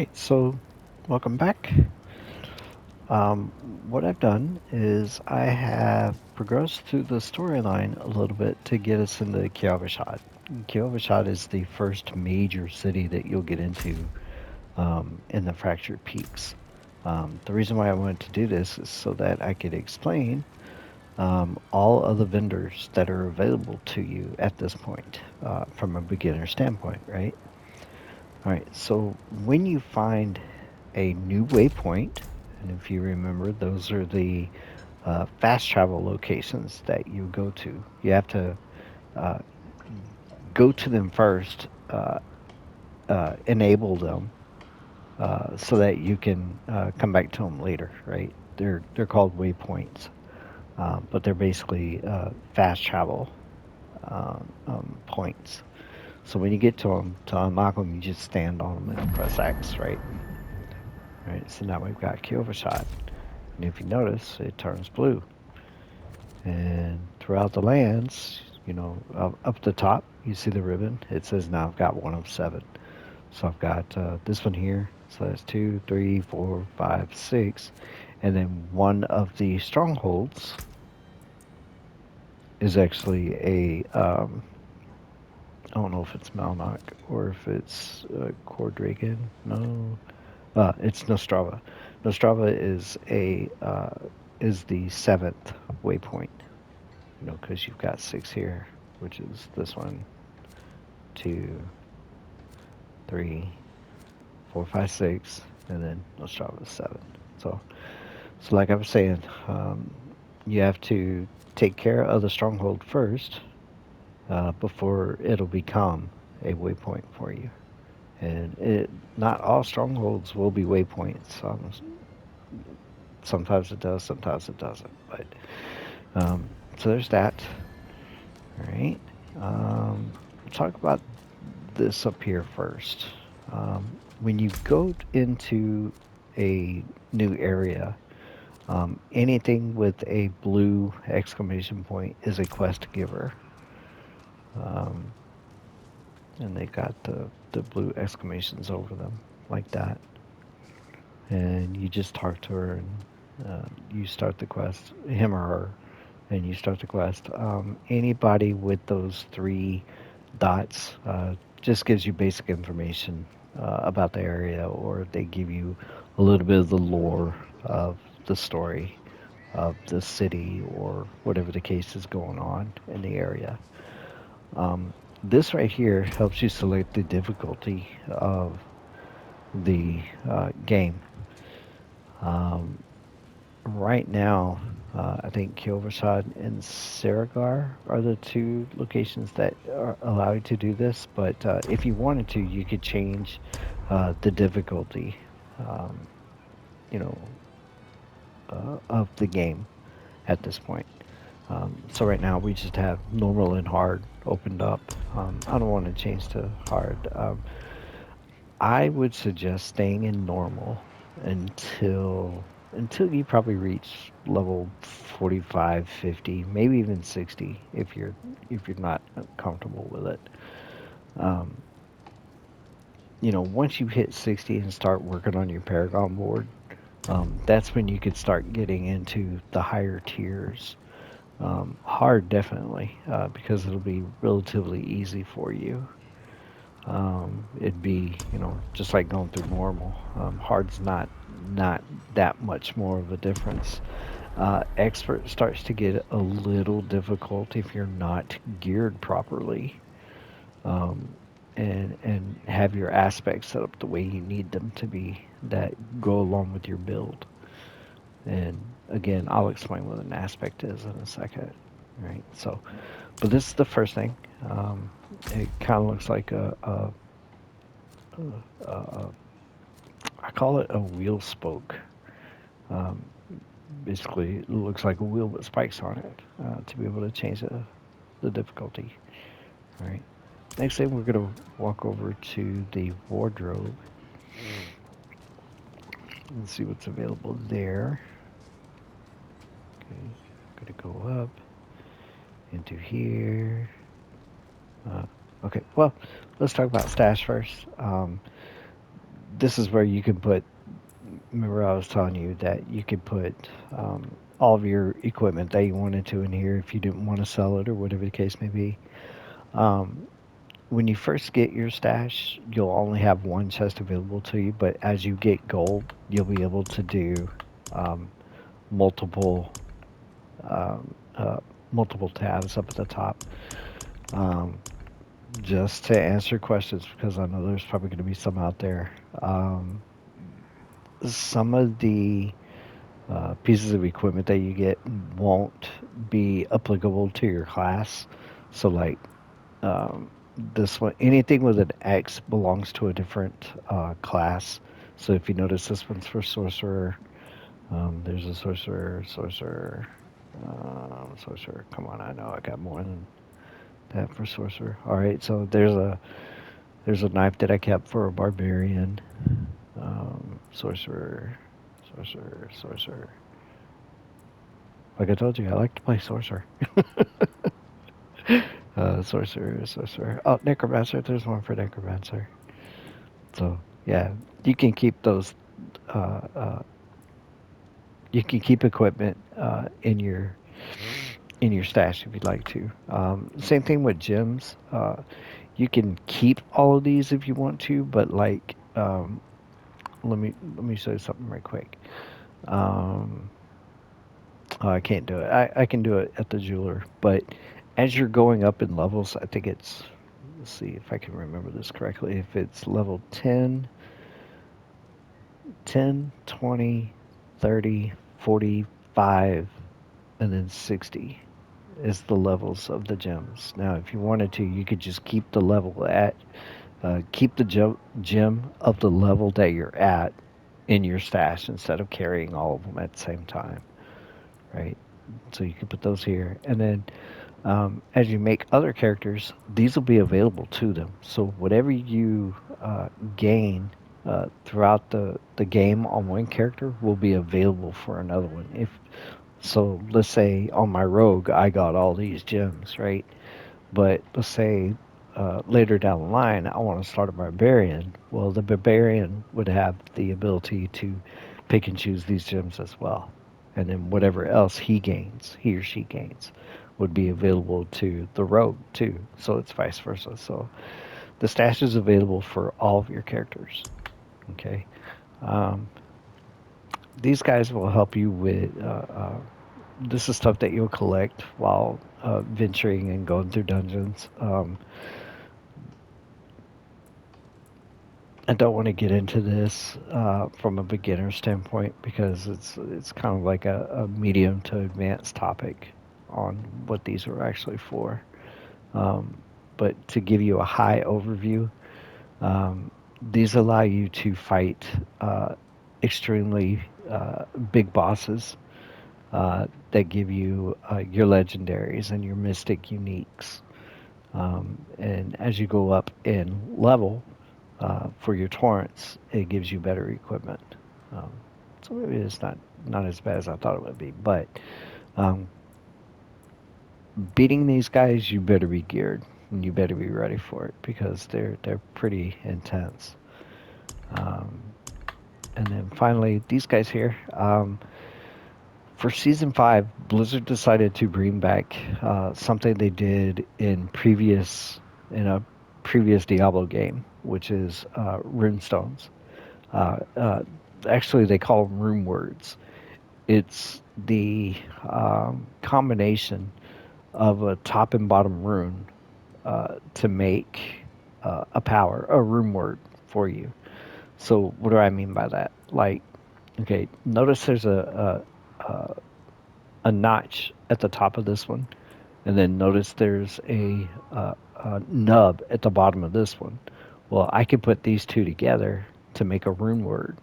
Alright, so welcome back. Um, what I've done is I have progressed through the storyline a little bit to get us into Kiavashad. Kiavashad is the first major city that you'll get into in the Fractured Peaks. The reason why I wanted to do this is so that I could explain all of the vendors that are available to you at this point from a beginner standpoint, right? All right, so when you find a new waypoint, and if you remember, those are the fast travel locations that you go to. You have to uh, go to them first, enable them, so that you can come back to them later, right? They're called waypoints, but they're basically fast travel points. So when you get to them, to unlock them, you just stand on them and press X, right? Right. So now we've got Kyoto shot. And if you notice, it turns blue. And throughout the lands, up the top, you see the ribbon. It says now I've got one of seven. So I've got this one here. So that's two, three, four, five, six. And then one of the strongholds is actually I don't know if it's Malnock or if it's Cordragon. No, it's Nostrava. Nostrava is the seventh waypoint. Because you've got six here, which is this one, two, three, four, five, six, and then Nostrava is seven. So, so like I was saying, you have to take care of the stronghold first before it'll become a waypoint for you. And not all strongholds will be waypoints. Sometimes it does, sometimes it doesn't. But so there's that. All right. We'll talk about this up here first. When you go into a new area, anything with a blue exclamation point is a quest giver. Um, and they got the blue exclamations over them like that. And you just talk to her and you start the quest, him or her, and you start the quest. Anybody with those three dots just gives you basic information about the area, or they give you a little bit of the lore of the story of the city or whatever the case is going on in the area. This right here helps you select the difficulty of the game. Um, right now, I think Kilversad and Saragar are the two locations that allow you to do this. But if you wanted to, you could change the difficulty, um, you know, of the game at this point. So right now we just have normal and hard opened up. I don't want to change to hard. I would suggest staying in normal until you probably reach level 45, 50, maybe even 60 if you're not comfortable with it. Um, once you hit 60 and start working on your Paragon board, that's when you could start getting into the higher tiers. Hard, definitely, because it'll be relatively easy for you. It'd be, just like going through normal. Hard's not that much more of a difference. Expert starts to get a little difficult if you're not geared properly, um, and have your aspects set up the way you need them to be that go along with your build. And again, I'll explain what an aspect is in a second. Right. So, but this is the first thing. It kind of looks like a I call it a wheel spoke. Um, basically, it looks like a wheel with spikes on it to be able to change the difficulty. All right. Next thing, we're going to walk over to the wardrobe and see what's available there. Okay. Going to go up into here. Okay. Well, let's talk about stash first. this is where you can put. Remember, I was telling you that you could put all of your equipment that you wanted to in here if you didn't want to sell it or whatever the case may be. Um, when you first get your stash, you'll only have one chest available to you, but as you get gold, you'll be able to do um, multiple um, uh, multiple tabs up at the top. Um, just to answer questions, because I know there's probably going to be some out there. Some of the pieces of equipment that you get won't be applicable to your class. So, like um, this one, anything with an X belongs to a different class. So, if you notice, this one's for sorcerer. There's a sorcerer. Come on, I know I got more than that for sorcerer. All right, so there's a knife that I kept for a barbarian. Sorcerer, sorcerer. Like I told you, I like to play sorcerer. Sorcerer. Oh, necromancer. There's one for necromancer. So yeah, you can keep those. Uh, uh, you can keep equipment in your stash if you'd like to. Same thing with gems. You can keep all of these if you want to, but like, let me show you something right quick. Um, oh, I can't do it. I can do it at the jeweler, but as you're going up in levels, I think it's. Let's see if I can remember this correctly. If it's level 10, 20, 30, 45, and then 60 is the levels of the gems. Now, if you wanted to, you could just keep the level at, keep the gem of the level that you're at in your stash instead of carrying all of them at the same time, right? So you can put those here. And then as you make other characters, these will be available to them. So whatever you gain throughout the game on one character will be available for another one. If so, let's say on my rogue, I got all these gems, right? But let's say later down the line, I want to start a barbarian. Well, the barbarian would have the ability to pick and choose these gems as well. And then whatever else he or she gains, would be available to the rogue too. So it's vice versa. So the stash is available for all of your characters. Okay. Um, these guys will help you with this is stuff that you'll collect while venturing and going through dungeons. I don't want to get into this from a beginner standpoint because it's kind of like a medium to advanced topic on what these are actually for. Um, but to give you a high overview, um, these allow you to fight extremely big bosses that give you your legendaries and your mystic uniques. And as you go up in level for your torrents, it gives you better equipment. Um, so maybe it's not as bad as I thought it would be. But um, beating these guys, you better be geared and you better be ready for it because they're pretty intense. Um, and then finally, these guys here. For season 5, Blizzard decided to bring back something they did in a previous Diablo game, which is runestones. Uh, uh, Actually, they call them rune words. It's the combination of a top and bottom rune to make a rune word for you. So, what do I mean by that? Like, okay, notice there's a notch at the top of this one, and then notice there's a nub at the bottom of this one. Well, I could put these two together to make a rune word.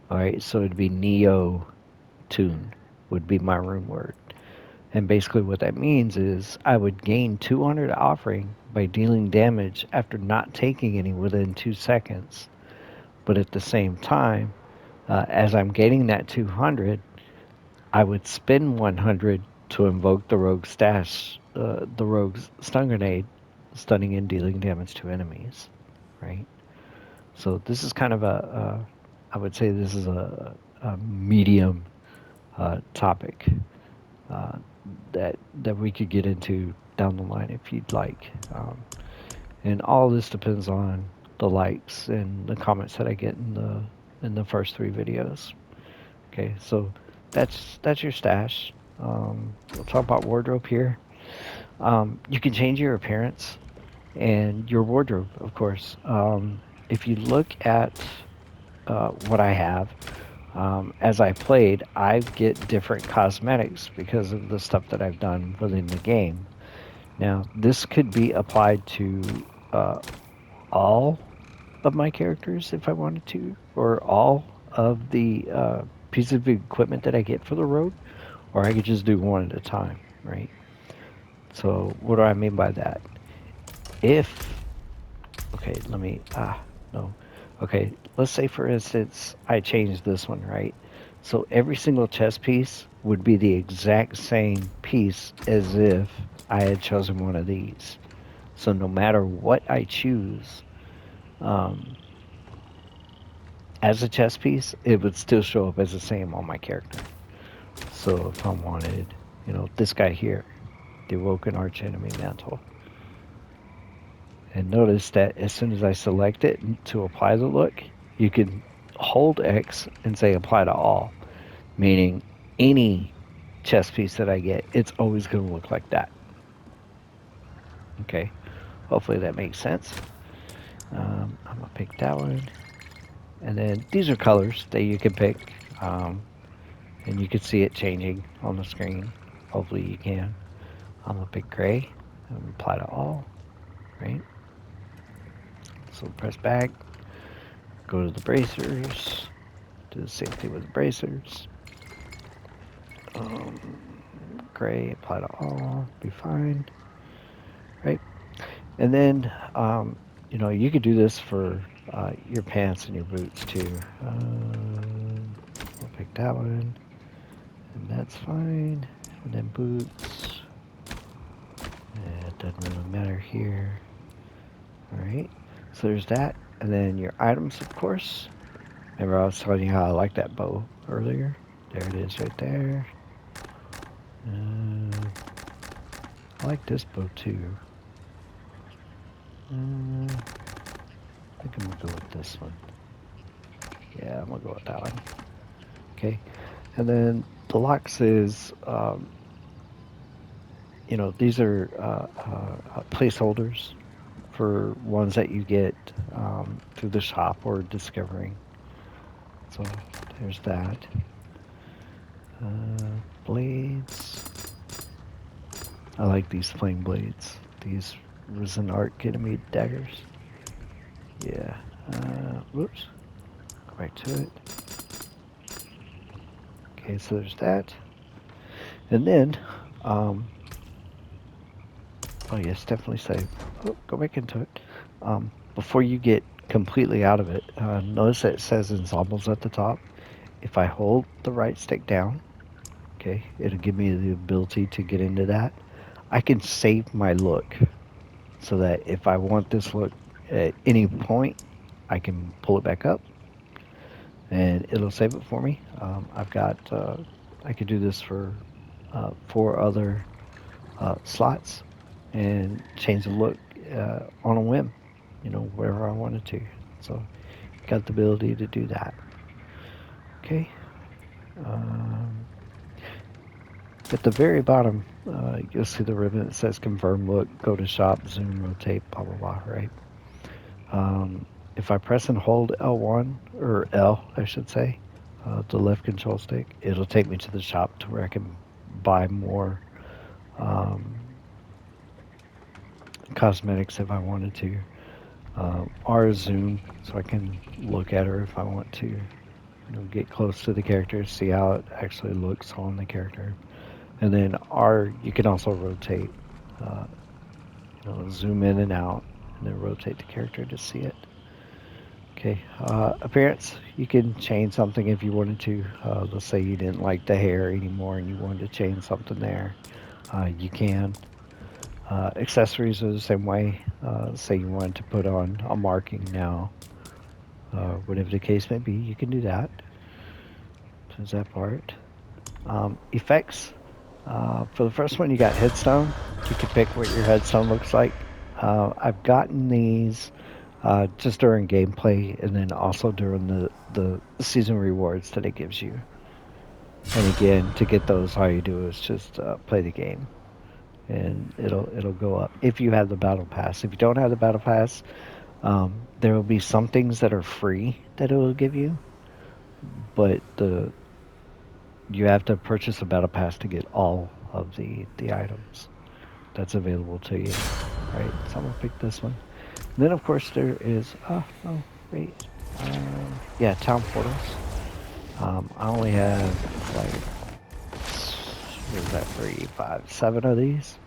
All right, so it'd be Neo Tune would be my rune word. And basically what that means is I would gain 200 offering by dealing damage after not taking any within 2 seconds. But at the same time, as I'm gaining that 200, I would spend 100 to invoke the rogue's stun grenade, stunning and dealing damage to enemies, right? So this is kind of I would say this is a medium topic uh, that we could get into down the line if you'd like. And all this depends on the likes and the comments that I get in the first three videos. Okay, so that's your stash. We'll talk about wardrobe here. You can change your appearance and your wardrobe, of course. If you look at what I have, as I played, I get different cosmetics because of the stuff that I've done within the game. Now, this could be applied to uh, all of my characters if I wanted to, or all of the pieces of equipment that I get for the road, or I could just do one at a time, right? So, what do I mean by that? If, okay, no. Okay, let's say for instance, I changed this one, right? So every single chess piece would be the exact same piece as if I had chosen one of these. So no matter what I choose, um, as a chess piece, it would still show up as the same on my character. So if I wanted, this guy here, the Awoken Archenemy Mantle, and notice that as soon as I select it to apply the look, you can hold X and say apply to all, meaning any chess piece that I get, it's always going to look like that. Okay, hopefully that makes sense. I'm going to pick that one. And then these are colors that you can pick. And you can see it changing on the screen. Hopefully you can. I'm going to pick gray and apply to all, right? So press back, go to the bracers, do the same thing with the bracers. Um, Gray, apply to all, be fine, right? And then, you could do this for your pants and your boots too. I'll pick that one, and that's fine. And then boots, it doesn't really matter here. All right, so there's that. And then your items, of course. Remember I was telling you how I like that bow earlier? There it is right there. I like this bow too. I think I'm gonna go with this one. Yeah, I'm gonna go with that one. Okay, and then the locks is, these are placeholders for ones that you get through the shop or discovering. So there's that. Blades. I like these flame blades. These resin art enemy daggers. Yeah. Whoops. Go back to it. Okay, so there's that. And then, oh yes, definitely save. Oh, go back into it. Before you get completely out of it, notice that it says ensembles at the top. If I hold the right stick down, okay, it'll give me the ability to get into that. I can save my look so that if I want this look at any point, I can pull it back up and it'll save it for me. I've got, I could do this for 4 other slots and change the look on a whim, wherever I wanted to. So, got the ability to do that. Okay. Um, at the very bottom, you'll see the ribbon that says confirm look, go to shop, zoom, rotate, blah, blah, blah, right? If I press and hold L1, or L, I should say, the left control stick, it'll take me to the shop to where I can buy more cosmetics if I wanted to. R zoom, so I can look at her if I want to. Get close to the character, see how it actually looks on the character. And then R, you can also rotate, uh, zoom in and out, and then rotate the character to see it. Okay, appearance, you can change something if you wanted to. Let's say you didn't like the hair anymore and you wanted to change something there. You can. Accessories are the same way. Say you wanted to put on a marking now. whatever the case may be. You can do that. So there's that part. Effects. For the first one, you got headstone. You can pick what your headstone looks like. I've gotten these just during gameplay, and then also during the season rewards that it gives you. And again, to get those, all you do is just play the game, and it'll go up if you have the battle pass. If you don't have the battle pass, there will be some things that are free that it will give you, but the you have to purchase a battle pass to get all of the items that's available to you. Right, so I'm gonna pick this one. And then of course there is oh wait, yeah, town portals. I only have like what is that, 3, 5, 7 of these.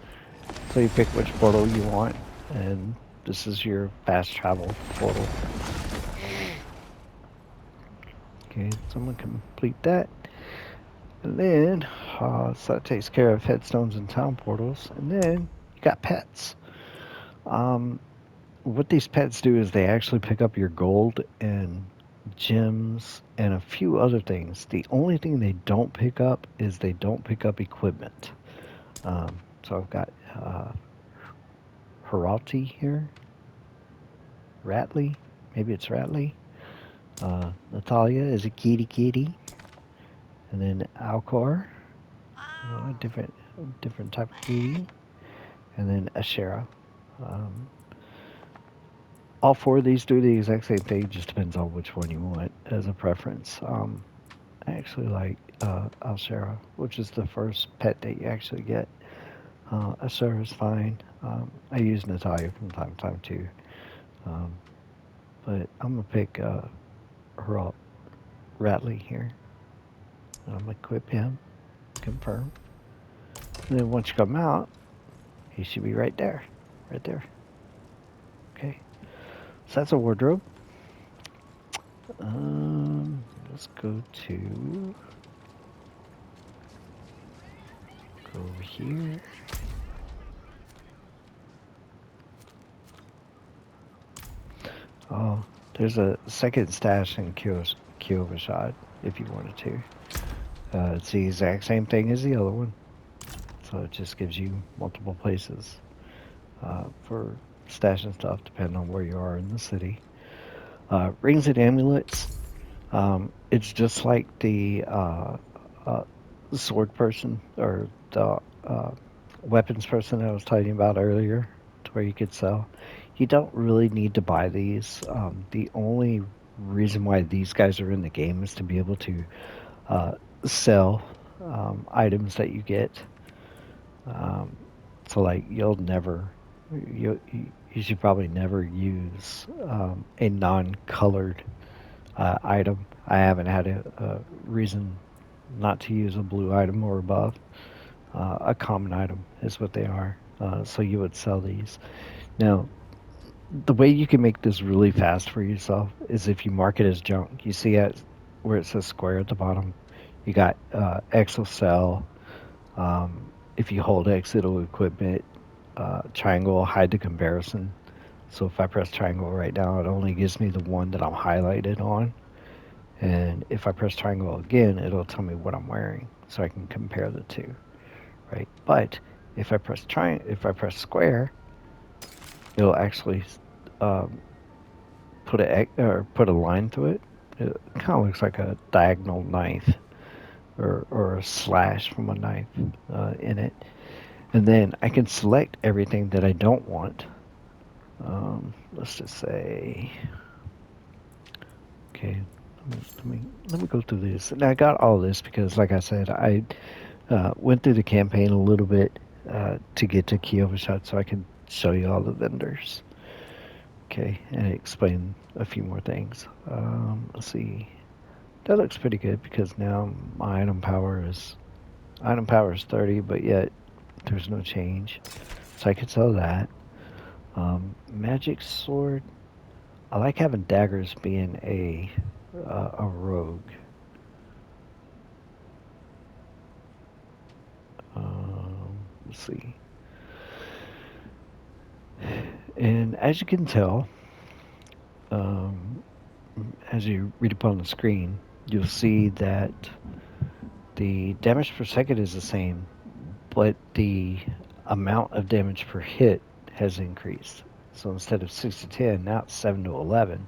So you pick which portal you want, and this is your fast travel portal. Okay, so I'm gonna complete that. And then, so that takes care of headstones and town portals. And then you got pets. Um, what these pets do is they actually pick up your gold and gems and a few other things. The only thing they don't pick up is they don't pick up equipment. So I've got Heralti here, Ratley, maybe it's Ratley. Natalia is a kitty kitty, and then Alcor, different type of kitty, and then Ashera. Um, all four of these do the exact same thing. Just depends on which one you want as a preference. I actually like Alshera, which is the first pet that you actually get. Ashera is fine. I use Natalia from time to time too. Um, but I'm going to pick Herald Ratley here. I'm going to equip him, confirm. And then once you come out, he should be right there. Right there. Okay. So that's a wardrobe. Let's go over here. Oh, there's a second stash in Kyovashad if you wanted to. It's the exact same thing as the other one. So it just gives you multiple places for stashing stuff depending on where you are in the city. Rings and amulets. It's just like the sword person or the weapons person I was telling you about earlier, to where you could sell. You don't really need to buy these. The only reason why these guys are in the game is to be able to sell items that you get. Um, so like you should probably never use a non-colored item. I haven't had a reason not to use a blue item or above. A common item is what they are. So you would sell these. Now, the way you can make this really fast for yourself is if you mark it as junk. You see it where it says square at the bottom. You got exocell. If you hold X, it'll equip it. Triangle, hide the comparison. So if I press triangle right now, it only gives me the one that I'm highlighted on. And if I press triangle again, it'll tell me what I'm wearing, so I can compare the two, right? But if I press square, it'll actually um, put a line through it. It kind of looks like a diagonal knife or a slash from a knife in it. And then I can select everything that I don't want. Let's just say, okay, let me go through this. And I got all this because, like I said, I went through the campaign a little bit to get to Kyovashad so I can show you all the vendors. Okay, and explain a few more things. Let's see. That looks pretty good because now my item power is 30, but yet there's no change. So I could sell that. Magic sword. I like having daggers being a rogue. Let's see. And as you can tell, as you read up on the screen, you'll see that the damage per second is the same, but the amount of damage per hit has increased. So instead of 6 to 10, now it's 7 to 11,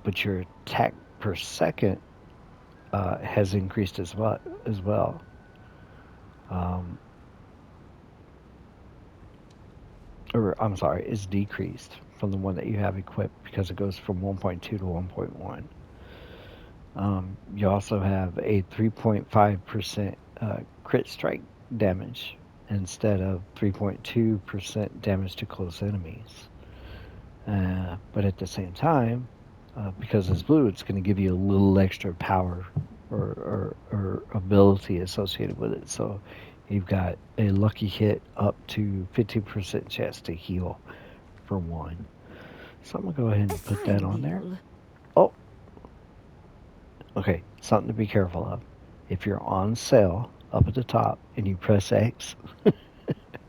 but your attack per second has increased as well. Um, or I'm sorry, is decreased from the one that you have equipped because it goes from 1.2 to 1.1. You also have a 3.5% crit strike damage instead of 3.2% damage to close enemies. But at the same time, because it's blue, it's going to give you a little extra power or ability associated with it. So you've got a lucky hit up to 50% chance to heal for one. So I'm going to go ahead and put that on there. Oh, okay, something to be careful of. If you're on sale up at the top and you press X,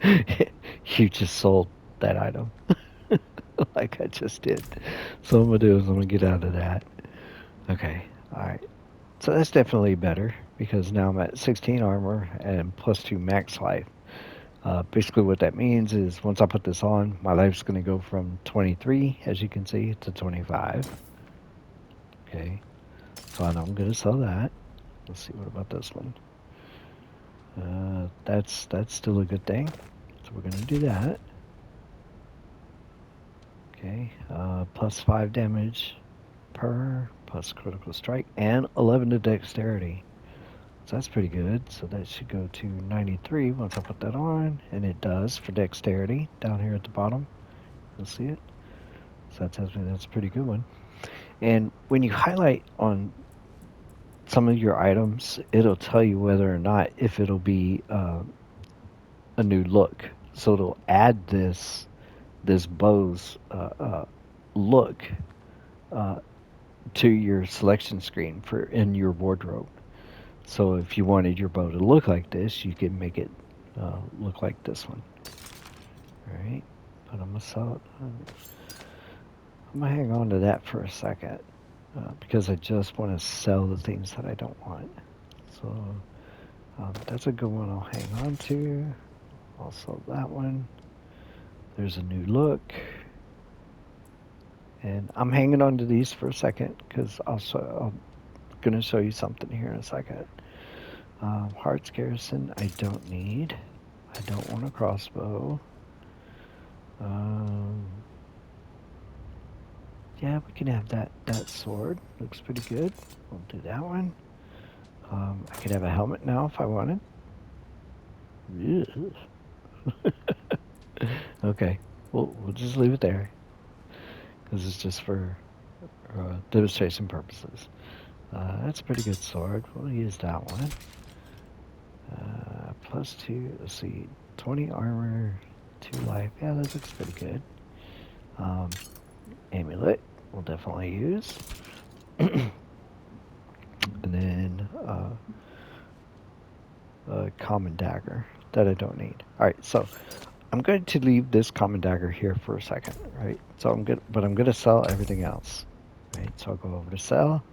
you just sold that item like I just did. So what I'm going to do is I'm going to get out of that. Okay, alright. So that's definitely better because now I'm at 16 armor and plus 2 max life. Basically what that means is once I put this on, my life's going to go from 23, as you can see, to 25. Okay, so I know I'm going to sell that. Let's see, what about this one? That's still a good thing. So we're going to do that. Okay, plus 5 damage per, plus critical strike, and 11 to dexterity. So that's pretty good. So that should go to 93 once I put that on, and it does for dexterity down here at the bottom. You'll see it. So that tells me that's a pretty good one. And when you highlight on some of your items, it'll tell you whether or not if it'll be a new look. So it'll add this bow's look uh, to your selection screen for in your wardrobe. So if you wanted your bow to look like this, you can make it look like this one. All right, but I'm gonna sell it. I'm gonna hang on to that for a second because I just want to sell the things that I don't want. So that's a good one I'll hang on to. I'll sell that one. There's a new look. And I'm hanging on to these for a second because I'm going to show you something here in a second. Hearts Garrison, I don't need. I don't want a crossbow. Yeah, we can have that sword. Looks pretty good. We'll do that one. I could have a helmet now if I wanted. Okay, we'll just leave it there because it's just for demonstration purposes. That's a pretty good sword. We'll use that one. Plus 2, let's see, 20 armor, 2 life. Yeah, that looks pretty good. Amulet, we'll definitely use. And then a common dagger that I don't need. Alright, so I'm going to leave this common dagger here for a second, right? So I'm gonna sell everything else. Right, so I'll go over to sell.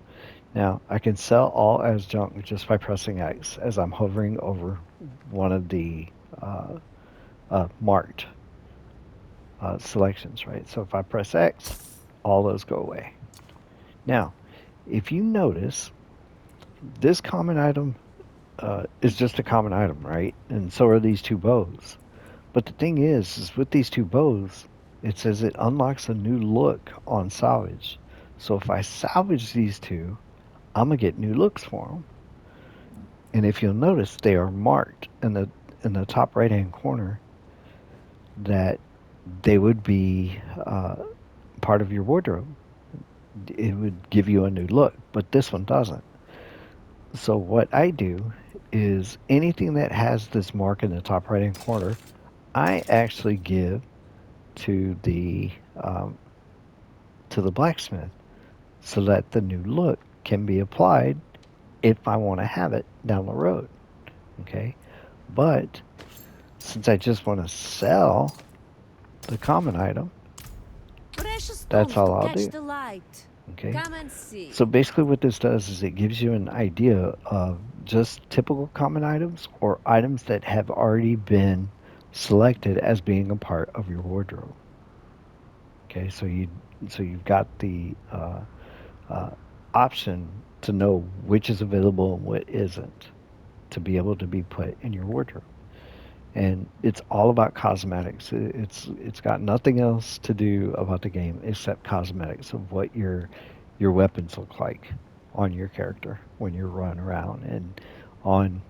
Now I can sell all as junk just by pressing X as I'm hovering over one of the marked selections, right? So if I press X, all those go away. Now, if you notice, this common item is just a common item, right? And so are these 2 bows. But the thing is with these 2 bows, it says it unlocks a new look on salvage. So if I salvage these 2, I'm gonna get new looks for them. And if you'll notice, they are marked in the top right hand corner that they would be part of your wardrobe. It would give you a new look, but this one doesn't. So what I do is anything that has this mark in the top right hand corner, I actually give to the blacksmith so that the new look can be applied if I want to have it down the road. Okay, but since I just want to sell the common item, Precious that's stones all to I'll catch do. the light. Okay? Come and see. So basically what this does is it gives you an idea of just typical common items or items that have already been selected as being a part of your wardrobe. Okay, so you've got the uh, option to know which is available and what isn't to be able to be put in your wardrobe. And it's all about cosmetics. It's got nothing else to do about the game except cosmetics of what your weapons look like on your character when you're running around and on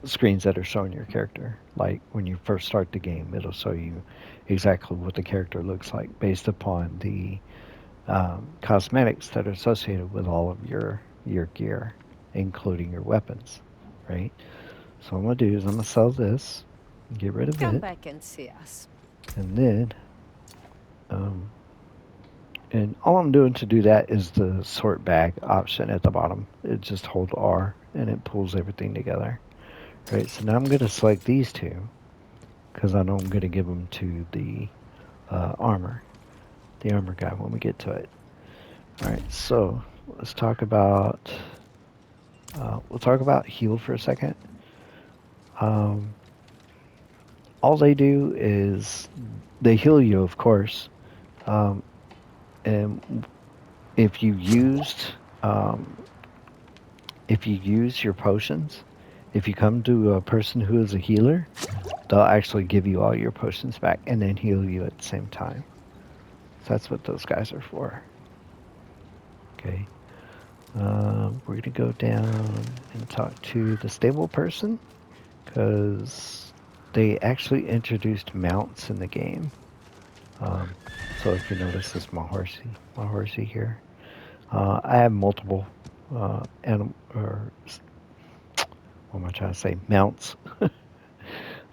screens that are showing your character. Like when you first start the game, it'll show you exactly what the character looks like based upon the cosmetics that are associated with all of your gear, including your weapons, right? So what I'm gonna do is I'm gonna sell this, get rid of Come it, back and see us. and then um, and all I'm doing to do that is the sort bag option at the bottom. It just hold R and it pulls everything together. Right. So now I'm gonna select these two because I know I'm gonna give them to the armor guy when we get to it. All right. So let's talk about we'll talk about heal for a second. Um, all they do is they heal you, of course. Um, and if you used um, if you use your potions, if you come to a person who is a healer, they'll actually give you all your potions back and then heal you at the same time. So that's what those guys are for. Okay. We're gonna go down and talk to the stable person because they actually introduced mounts in the game. Um, so if you notice, this is my horsey here. I have multiple or what am I trying to say? Mounts.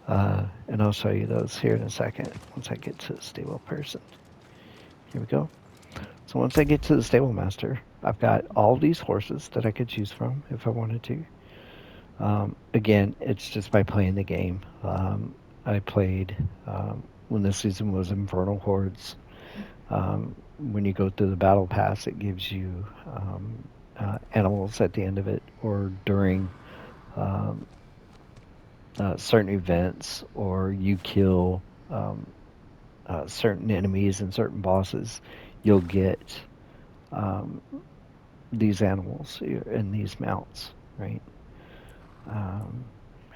And I'll show you those here in a second once I get to the stable person. Here we go. So once I get to the stable master, I've got all these horses that I could choose from if I wanted to. Again, it's just by playing the game. I played when this season was Infernal Hordes. When you go through the battle pass, it gives you animals at the end of it or during um, certain events, or you kill um, certain enemies and certain bosses, you'll get um, these animals and these mounts, right? I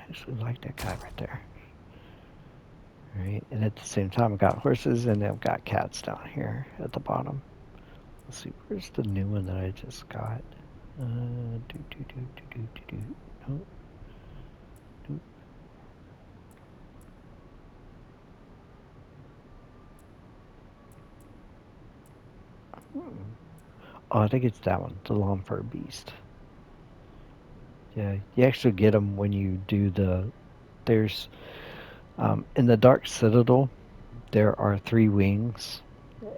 actually like that guy right there. Right, and at the same time, I've got horses and I've got cats down here at the bottom. Let's see, where's the new one that I just got? Do do do do do do do. No, do. Hmm. Oh, I think it's that one, the long fur beast. Yeah, you actually get them when you do there's in the Dark Citadel, there are three wings,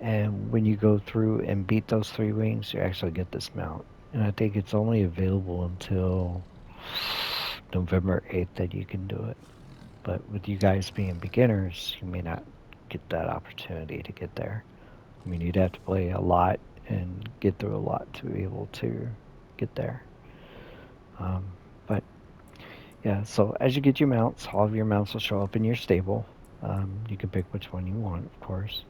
and when you go through and beat those three wings, you actually get this mount. And I think it's only available until November 8th that you can do it. But with you guys being beginners, you may not get that opportunity to get there. I mean, you'd have to play a lot and get through a lot to be able to get there. Um, but yeah, so as you get your mounts, all of your mounts will show up in your stable. You can pick which one you want, of course.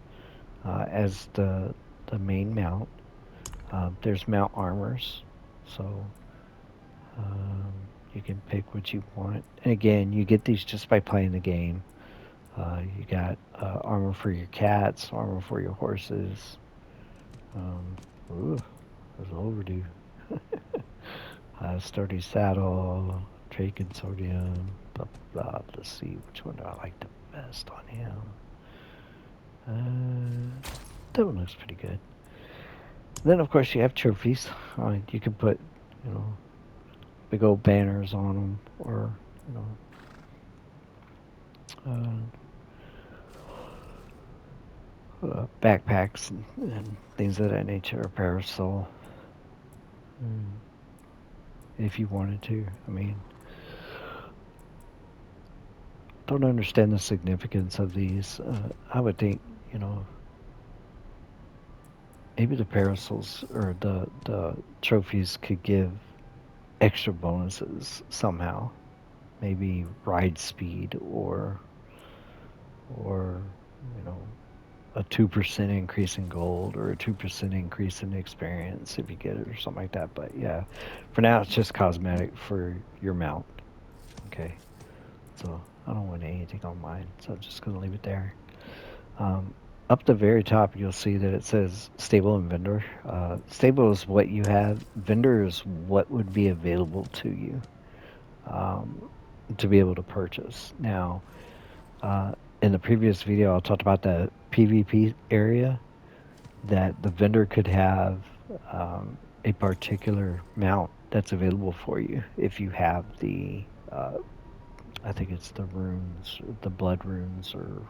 As the main mount, there's mount armors, so um, you can pick what you want. And again, you get these just by playing the game. You got armor for your cats, armor for your horses. Um, ooh, that's overdue. Sturdy saddle, trade consortium, blah, blah, blah. Let's see, which one do I like the best on him? That one looks pretty good. Then, of course, you have trophies. You can put, you know, big old banners on them, or you know, backpacks and things of that nature, or parasol, mm, if you wanted to. I mean, don't understand the significance of these. I would think, you know, maybe the parasols or the trophies could give extra bonuses somehow. Maybe ride speed or you know a 2% increase in gold or a 2% increase in experience if you get it or something like that. But yeah, for now it's just cosmetic for your mount. Okay, so I don't want anything on mine, so I'm just gonna leave it there. Um, Up the very top, you'll see that it says stable and vendor. Stable is what you have. Vendor is what would be available to you um, to be able to purchase. Now, uh, in the previous video, I talked about the PvP area that the vendor could have a particular mount that's available for you if you have uh, I think it's the runes, the blood runes, or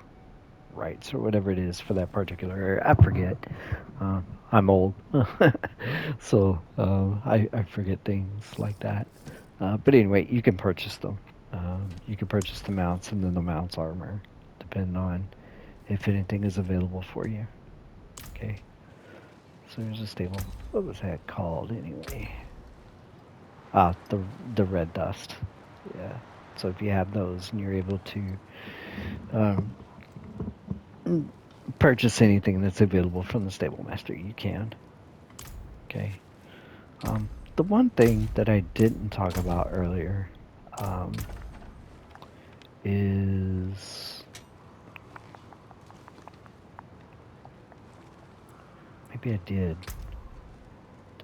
rights, or whatever it is for that particular area. I forget. Uh, I'm old, so I forget things like that. But anyway, you can purchase them. You can purchase the mounts and then the mounts armor, depending on if anything is available for you. Okay. So there's a stable. What was that called anyway? Ah, the red dust. Yeah. So if you have those and you're able to um, purchase anything that's available from the stable master, you can. Okay. The one thing that I didn't talk about earlier um, is maybe I did.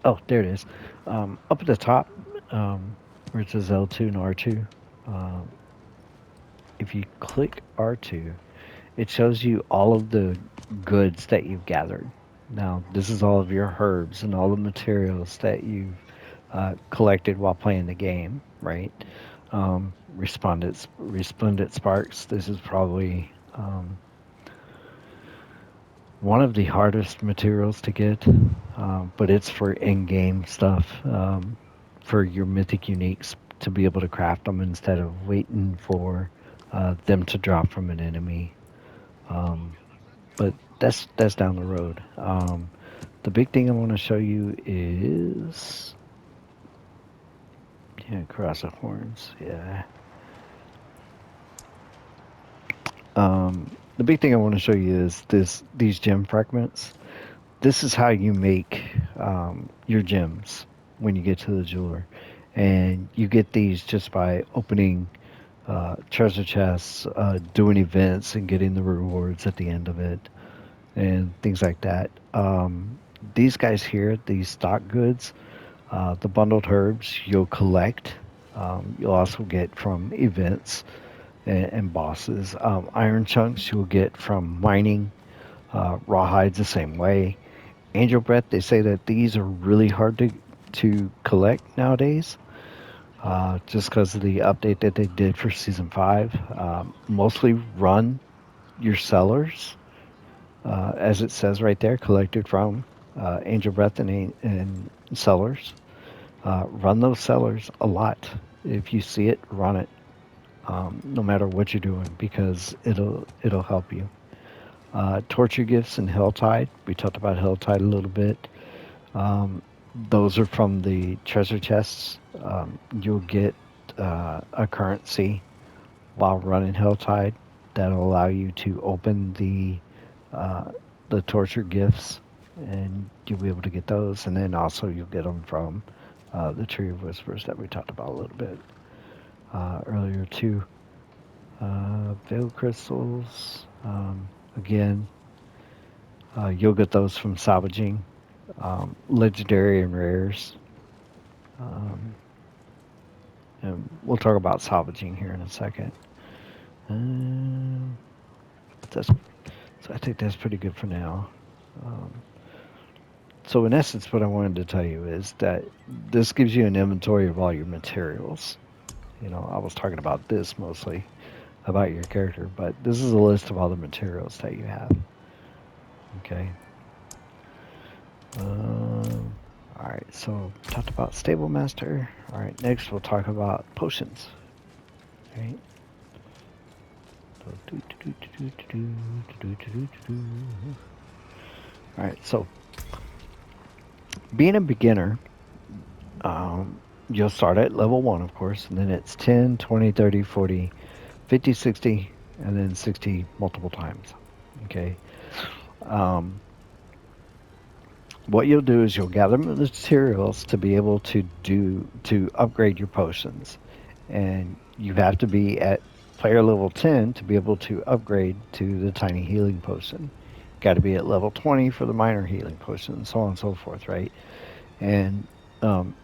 Oh, there it is. Up at the top, where it says L2 and R2, um, if you click R2, it shows you all of the goods that you've gathered. Now, this is all of your herbs and all the materials that you've collected while playing the game, right? Resplendent sparks. This is probably one of the hardest materials to get, but it's for in-game stuff, for your mythic uniques to be able to craft them instead of waiting for them to drop from an enemy. But that's down the road. The big thing I want to show you is cross of horns. Yeah. The big thing I want to show you is these gem fragments. This is how you make your gems when you get to the jeweler, and you get these just by opening treasure chests, doing events, and getting the rewards at the end of it, and things like that. These guys here, these stock goods, the bundled herbs, you'll collect. You'll also get from events and bosses. Iron chunks you'll get from mining. Rawhides the same way. Angel breath, they say that these are really hard to collect nowadays, just because of the update that they did for season 5. Mostly run your sellers, as it says right there, collected from Angel breath and sellers. Run those sellers a lot. If you see it, run it, no matter what you're doing, because it'll help you. Torture gifts and Helltide. We talked about Helltide a little bit. Those are from the treasure chests. You'll get a currency while running Helltide that'll allow you to open the torture gifts, and you'll be able to get those. And then also you'll get them from the Tree of Whispers that we talked about a little bit earlier too. Veil crystals. Again, you'll get those from salvaging. Legendary and rares. Um, and we'll talk about salvaging here in a second. Um, so I think that's pretty good for now. Um, so in essence, what I wanted to tell you is that this gives you an inventory of all your materials. I was talking about this mostly about your character, but this is a list of all the materials that you have. Okay. All right, so talked about Stable Master. All right, next we'll talk about potions. All right. All right, so Being a beginner, you'll start at level 1, of course, and then it's 10, 20, 30, 40, 50, 60, and then 60 multiple times. Okay. Um, what you'll do is you'll gather materials to be able to upgrade your potions, and you have to be at player level 10 to be able to upgrade to the tiny healing potion. Got to be at level 20 for the minor healing potion, and so on and so forth, right? And um,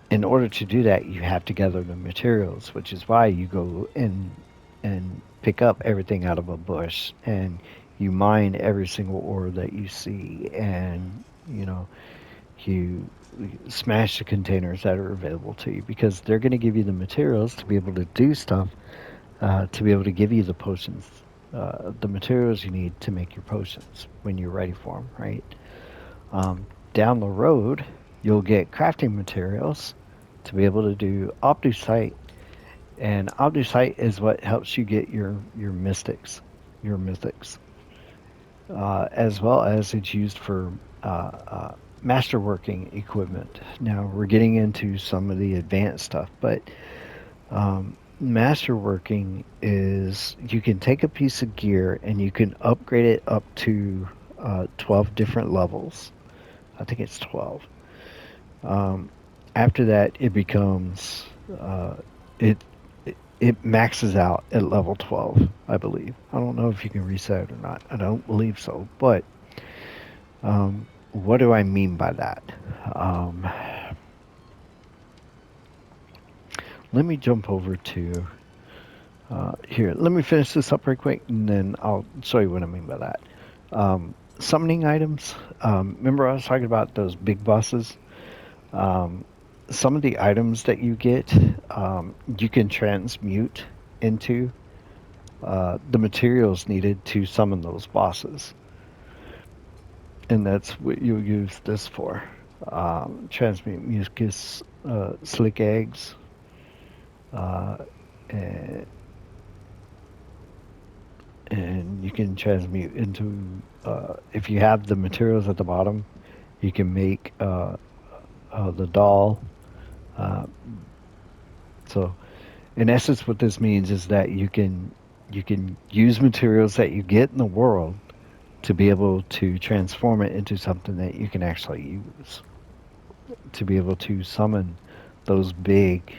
in order to do that, you have to gather the materials, which is why you go and pick up everything out of a bush, and you mine every single ore that you see, and you smash the containers that are available to you, because they're going to give you the materials to be able to do stuff, to be able to give you the potions, the materials you need to make your potions when you're ready for them, right? Down the road, you'll get crafting materials to be able to do Optusite, and Optusite is what helps you get your mystics, your mythics, as well as it's used for masterworking equipment. Now we're getting into some of the advanced stuff, but masterworking is you can take a piece of gear and you can upgrade it up to 12 different levels. I think it's 12. Um, After that, it becomes it, it maxes out at level 12, I believe. I don't know if you can reset it or not. I don't believe so. But what do I mean by that? Um, Let me jump over to here. Let me finish this up right quick, and then I'll show you what I mean by that. Summoning items. Remember I was talking about those big bosses? Um, some of the items that you get, you can transmute into the materials needed to summon those bosses. And that's what you'll use this for. Transmute mucus, slick eggs, uh, and, and you can transmute into, if you have the materials at the bottom, you can make the doll. Uh, so in essence, what this means is that you can use materials that you get in the world to be able to transform it into something that you can actually use to be able to summon those big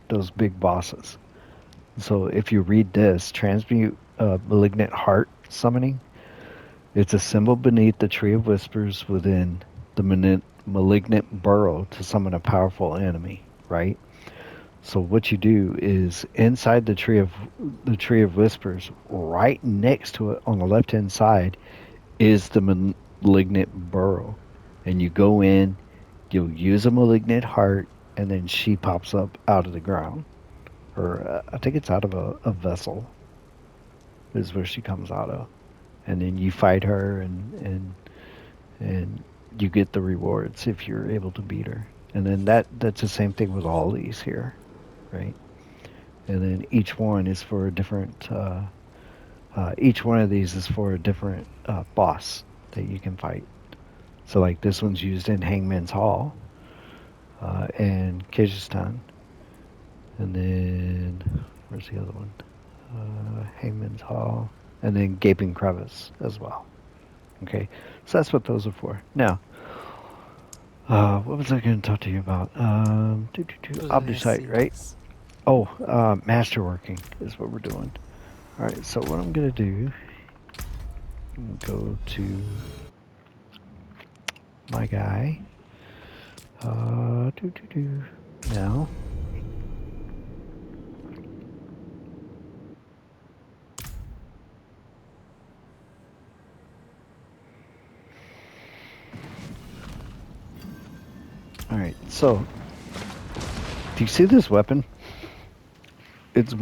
those big bosses. So if you read this, transmute malignant heart summoning, it's a symbol beneath the tree of whispers within the malignant burrow to summon a powerful enemy, right? So what you do is inside the tree of whispers, right next to it on the left hand side, is the malignant burrow, and you go in, you'll use a malignant heart, and then she pops up out of the ground, or I think it's out of a vessel, is where she comes out of, and then you fight her, and you get the rewards if you're able to beat her, and then that's the same thing with all these here, right? And then each one is for a different. Each one of these is for a different boss that you can fight. So like this one's used in Hangman's Hall and Kyrgyzstan, and then where's the other one? Hangman's Hall, and then Gaping Crevice as well. Okay, so that's what those are for. Now, what was I going to talk to you about? Obdusite, right? Oh, masterworking is what we're doing. All right, so what I'm going to do, go to my guy. Now. All right, so do you see this weapon? It's a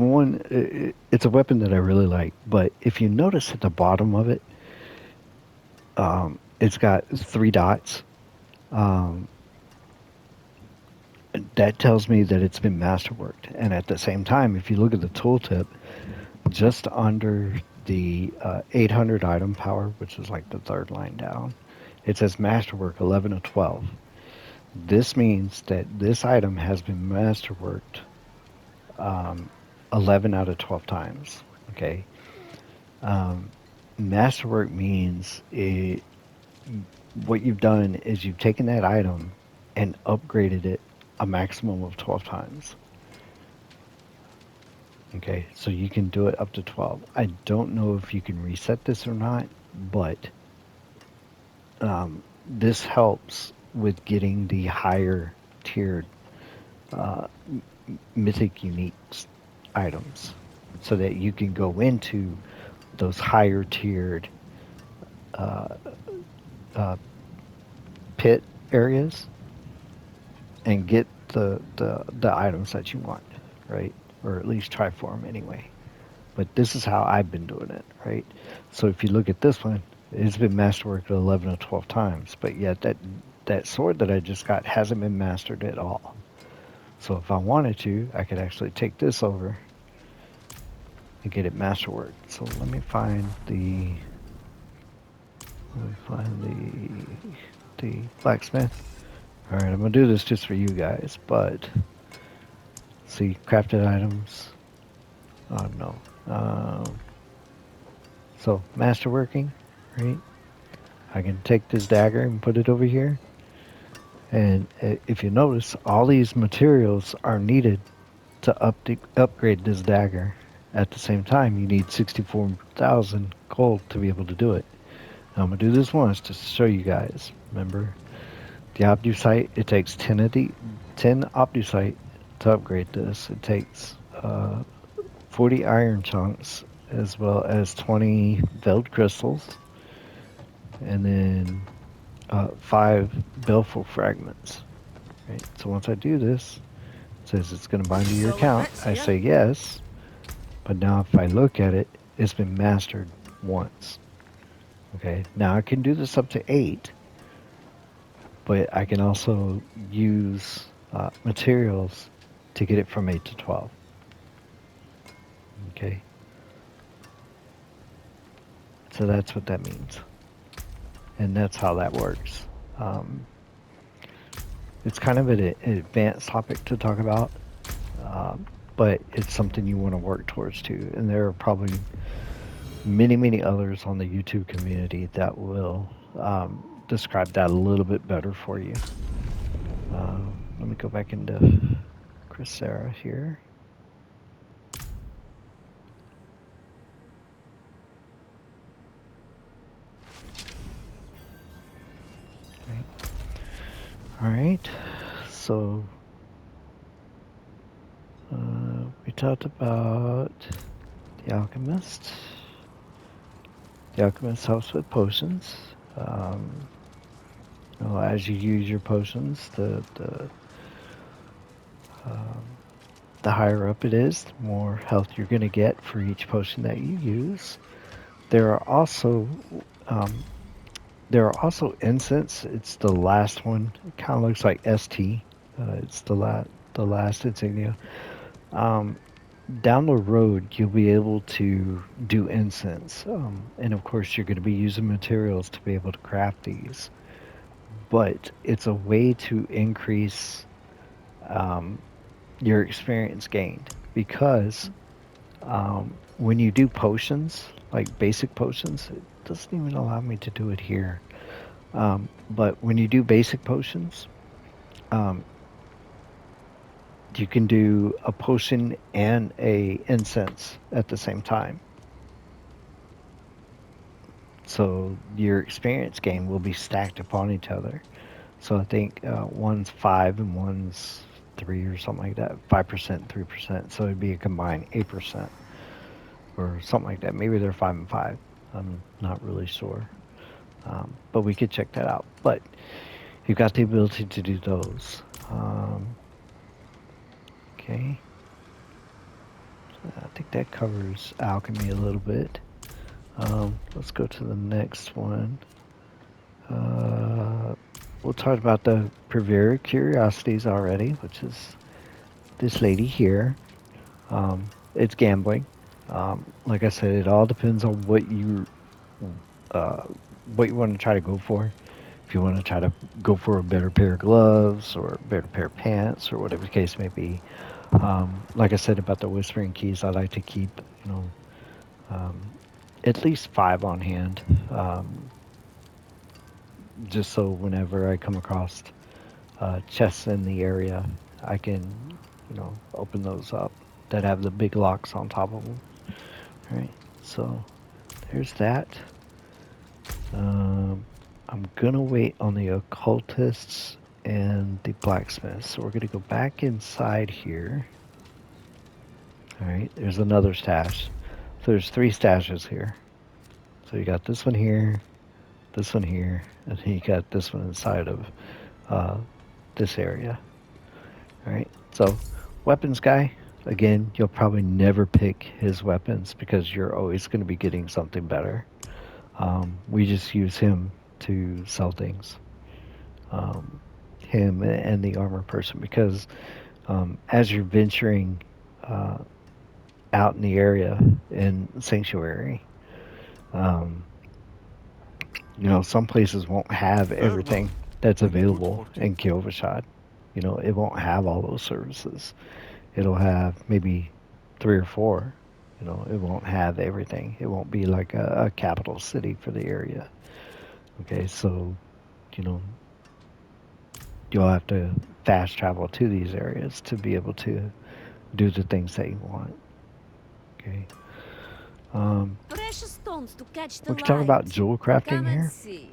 weapon that I really like, but if you notice at the bottom of it, it's got 3 dots. Um, that tells me that it's been masterworked. And at the same time, if you look at the tooltip, just under the 800 item power, which is like the third line down, It says masterwork 11 of 12. This means that this item has been masterworked 11 out of 12 times. Okay. Um, Masterwork means what you've done is you've taken that item and upgraded it a maximum of 12 times. Okay, so you can do it up to 12. I don't know if you can reset this or not, but this helps with getting the higher tiered mythic unique items so that you can go into those higher tiered pit areas and get the items that you want, right? Or at least try for them anyway. But this is how I've been doing it, right? So if you look at this one, it's been masterworked 11 or 12 times, but yet that sword that I just got hasn't been mastered at all. So if I wanted to, I could actually take this over and get it masterworked. So let me find the blacksmith. All right, I'm gonna do this just for you guys, but see, crafted items. Oh no. So masterworking, right? I can take this dagger and put it over here. And if you notice, all these materials are needed to upgrade this dagger. At the same time, you need 64,000 gold to be able to do it. Now, I'm going to do this once just to show you guys. Remember, the Obdusite, it takes 10 Obdusite to upgrade this. It takes 40 iron chunks as well as 20 veiled crystals. And then 5 baleful fragments. Right? So once I do this, it says it's going to bind to your account. I say yes, but now if I look at it, it's been mastered once. Okay, now I can do this up to 8, but I can also use materials to get it from 8 to 12. Okay, so that's what that means, and that's how that works. It's kind of an advanced topic to talk about, but it's something you want to work towards too. And there are probably many others on the YouTube community that will describe that a little bit better for you. Let me go back into Chrysera here. All right, so we talked about the alchemist. The alchemist helps with potions. As you use your potions, the higher up it is, the more health you're going to get for each potion that you use. There are also incense. It's the last one. It kind of looks like ST. It's the last insignia. Down the road, you'll be able to do incense, and of course, you're going to be using materials to be able to craft these. But it's a way to increase your experience gained because when you do potions, like basic potions, it doesn't even allow me to do it here. But when you do basic potions, you can do a potion and a incense at the same time. So your experience gain will be stacked upon each other. So I think one's 5 and one's 3 or something like that. 5%, 3%. So it'd be a combined 8% or something like that. Maybe they're 5 and 5. I'm not really sure. But we could check that out. But you've got the ability to do those. Okay. I think that covers alchemy a little bit. Let's go to the next one. We'll talk about the Purveyor Curiosities already, which is this lady here. It's gambling. Like I said, it all depends on what you want to try to go for. If you want to try to go for a better pair of gloves or a better pair of pants or whatever the case may be. Like I said about the whispering keys, I like to keep, you know, um, at least 5 on hand, just so whenever I come across chests in the area, I can, you know, open those up that have the big locks on top of them. All right, so there's that. Um, I'm gonna wait on the occultists and the blacksmiths. So we're gonna go back inside here. All right, there's another stash. So there's 3 stashes here. So you got this one here, and then you got this one inside of uh, this area. All right, so weapons guy. Again, you'll probably never pick his weapons because you're always going to be getting something better. We just use him to sell things. Him and the armor person because as you're venturing uh, out in the area in Sanctuary, um, you know, some places won't have everything that's available in Kyovashad. You know, it won't have all those services. It'll have maybe 3 or 4. You know, it won't have everything. It won't be like a capital city for the area. Okay, so, you know, you'll have to fast travel to these areas to be able to do the things that you want. Okay. Precious stones to catch the We can talk about light. jewel crafting Come and here. see.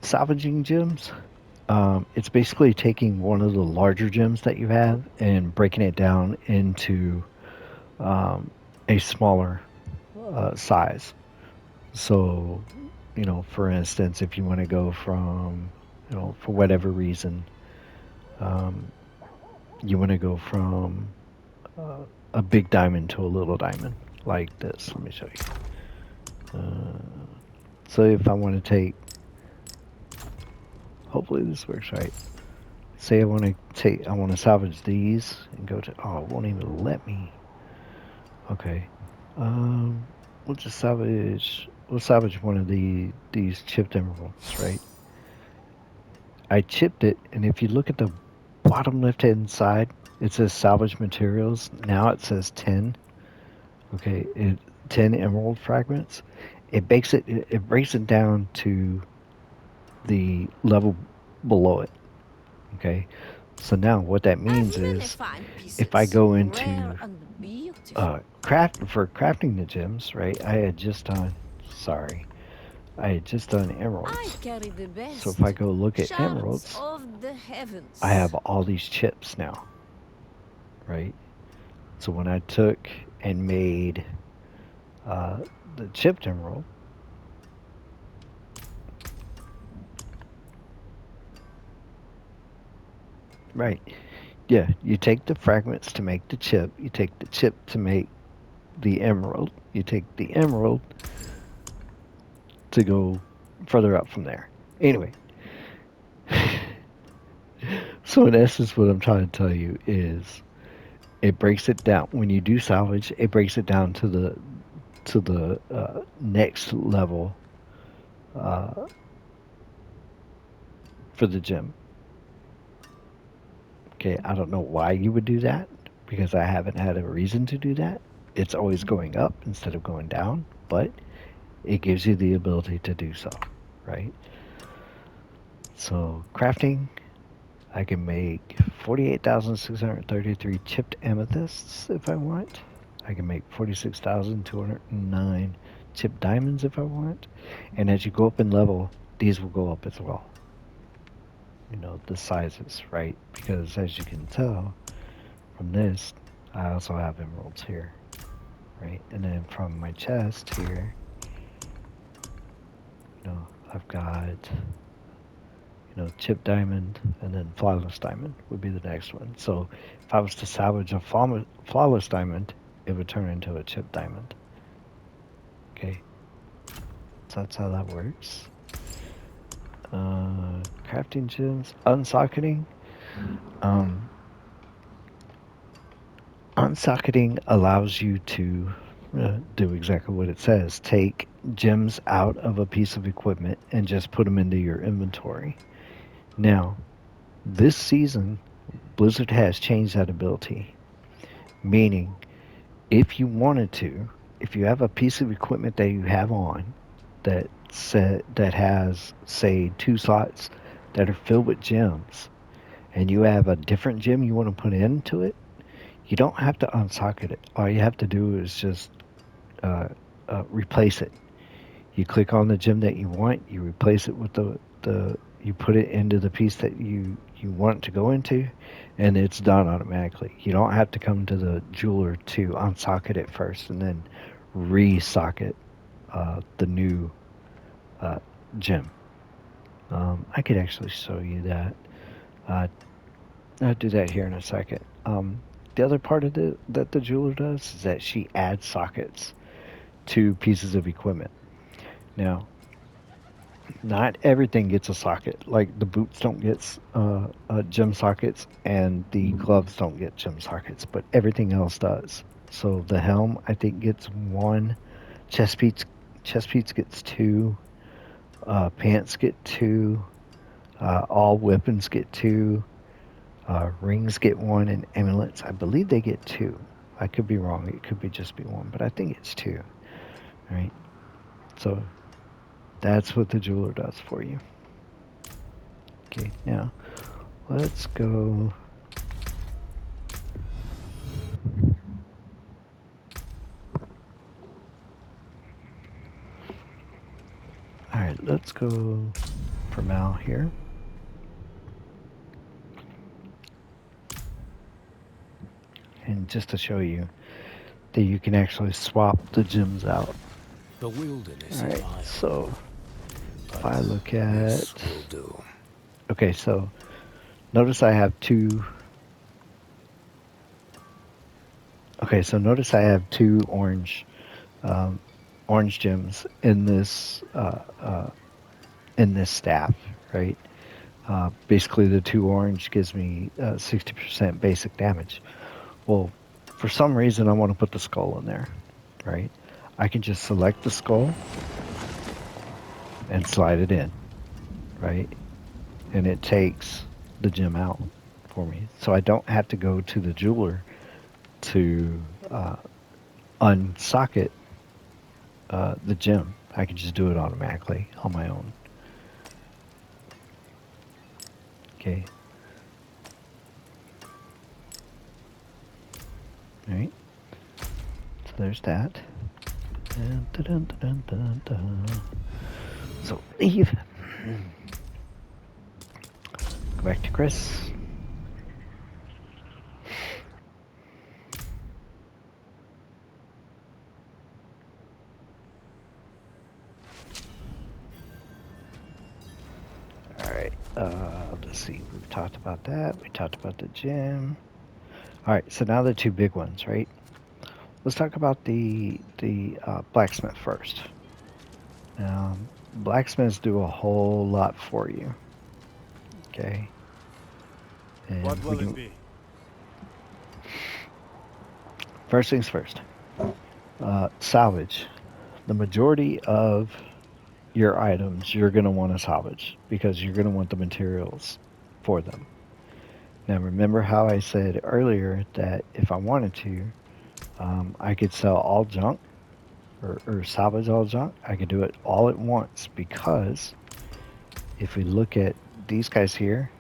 Salvaging gems. It's basically taking one of the larger gems that you have and breaking it down into a smaller size. So, you know, for instance, if you want to go from, you know, for whatever reason, um, you want to go from uh, a big diamond to a little diamond, like this. Let me show you. So if I want to take, hopefully this works right. Say I want to salvage these and go to, oh, it won't even let me. Okay. Um, we'll salvage one of these chipped emeralds, right? I chipped it, and if you look at the bottom left-hand side, it says salvage materials. Now it says 10. Okay, 10 emerald fragments. It breaks it down to the level below it. Okay, so now what that I means really is fine if I pieces. go Rare into and beautiful. crafting the gems, right? Sorry, I had just done I emeralds. carry the So if I best. go look at Shards emeralds, of the I have heavens. all these chips now, right? So when I took and made uh, the chipped emerald, right? Yeah, you take the fragments to make the chip. You take the chip to make the emerald. You take the emerald to go further up from there. Anyway, so in essence, what I'm trying to tell you is it breaks it down when you do salvage. It breaks it down to the next level uh, for the gem. Okay, I don't know why you would do that because I haven't had a reason to do that. It's always going up instead of going down, but it gives you the ability to do so, right? So, crafting, I can make 48,633 chipped amethysts if I want. I can make 46,209 chipped diamonds if I want. And as you go up in level, these will go up as well. You know, the sizes, right? Because as you can tell from this, I also have emeralds here, right? And then from my chest here, you know, I've got, you know, chip diamond and then flawless diamond would be the next one. So if I was to salvage a flawless diamond, it would turn into a chip diamond. Okay, so that's how that works. Crafting gems, unsocketing. Um, Unsocketing allows you to do exactly what it says. Take gems out of a piece of equipment and just put them into your inventory. Now, this season, Blizzard has changed that ability, meaning if you wanted to, if you have a piece of equipment that you have on that has say 2 slots that are filled with gems, and you have a different gem you want to put into it, you don't have to unsocket it. All you have to do is just replace it. You click on the gem that you want, you replace it with the you put it into the piece that you want it to go into, and it's done automatically. You don't have to come to the jeweler to unsocket it first and then re-socket the new uh, gem. I could actually show you that. Uh, I'll do that here in a second. The other part of that the jeweler does is that she adds sockets to pieces of equipment. Now, not everything gets a socket. Like the boots don't get gem sockets, and the gloves don't get gem sockets, but everything else does. So the helm, I think, gets one. Chest piece gets two. Pants get two. All weapons get two. Rings get one, and amulets, I believe they get two. I could be wrong. It could be just be one, but I think it's two. Right. So that's what the jeweler does for you. Okay, now let's go. All right, let's go for Mal here. And just to show you that you can actually swap the gems out. The wilderness All is right, vile. so if I look This at. will do. Okay, so notice I have two. Okay, so notice I have two orange gems in this staff, right? Basically, the two orange gives me 60% basic damage. Well, for some reason, I want to put the skull in there, right? I can just select the skull and slide it in, right? And it takes the gem out for me. So I don't have to go to the jeweler to unsocket the gem. I can just do it automatically on my own. Okay. All right. So there's that. Dun, dun, dun, dun, dun. So leave. Go back to Chris. All right. Let's see. We've talked about that. We talked about the gym. All right. So now the two big ones, right? Let's talk about the blacksmith first. Now, blacksmiths do a whole lot for you. Okay. And What will it be? First things first. Salvage. The majority of your items you're going to want to salvage because you're going to want the materials for them. Now, remember how I said earlier that if I wanted to, I could sell all junk or salvage all junk. I could do it all at once because if we look at these guys here,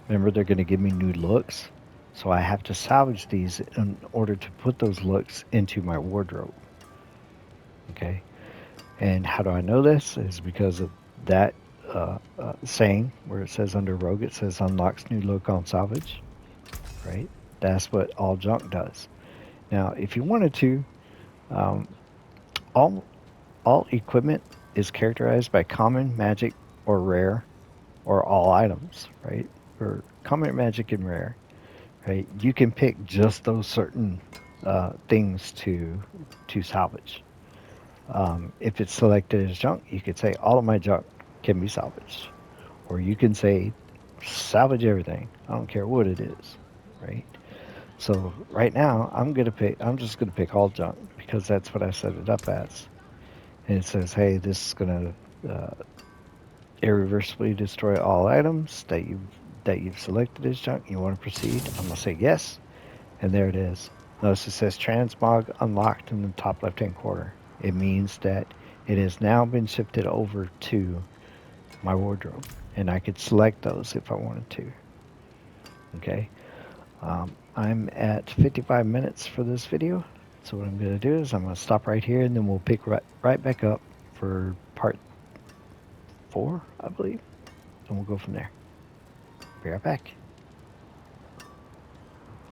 remember they're going to give me new looks. So I have to salvage these in order to put those looks into my wardrobe. Okay. And how do I know this? Is because of that saying where it says under rogue, it says unlocks new look on salvage, right? That's what all junk does. Now, if you wanted to, um, all equipment is characterized by common, magic, or rare, or all items, right? Or common, magic, and rare, right? You can pick just those certain things to salvage. If it's selected as junk, you could say all of my junk can be salvaged, or you can say salvage everything. I don't care what it is, right? So right now, I'm just gonna pick all junk because that's what I set it up as. And it says, hey, this is going to irreversibly destroy all items that you've selected as junk. You want to proceed? I'm going to say yes. And there it is. Notice it says transmog unlocked in the top left-hand corner. It means that it has now been shifted over to my wardrobe. And I could select those if I wanted to. Okay. I'm at 55 minutes for this video. So what I'm going to do is I'm going to stop right here and then we'll pick right back up for part 4, I believe. And we'll go from there. Be right back.